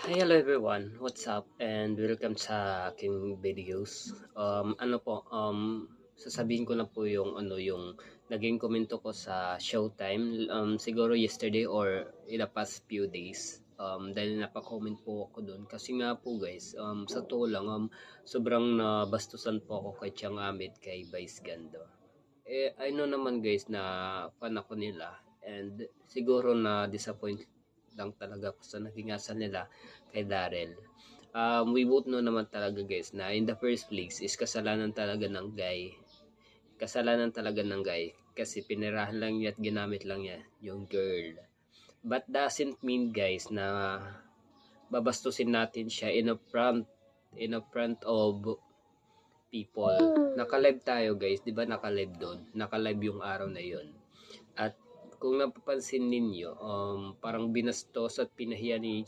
Hi, hello everyone. What's up? And welcome sa aking videos. Sasabihin ko na po yung yung naging komento ko sa Showtime siguro yesterday or in the past few days. Dahil napa-comment po ako doon kasi nga po guys, sa totoo lang sobrang nabastusan po ako kay Chiang Ahmed kay Vice Gando. I know naman guys na fan ako nila and siguro na disappoint lang talaga ako sa naging asal nila kay Darrell. We both know naman talaga guys na in the first place is kasalanan talaga ng guy. Kasalanan talaga ng guy kasi pinirahan lang niya at ginamit lang niya yung girl. But doesn't mean guys na babastusin natin siya in a front of people. Naka-live tayo guys, 'di ba? Naka-live doon. Naka-live yung araw na 'yon. At kung napapansin ninyo, parang binastos at pinahiya ni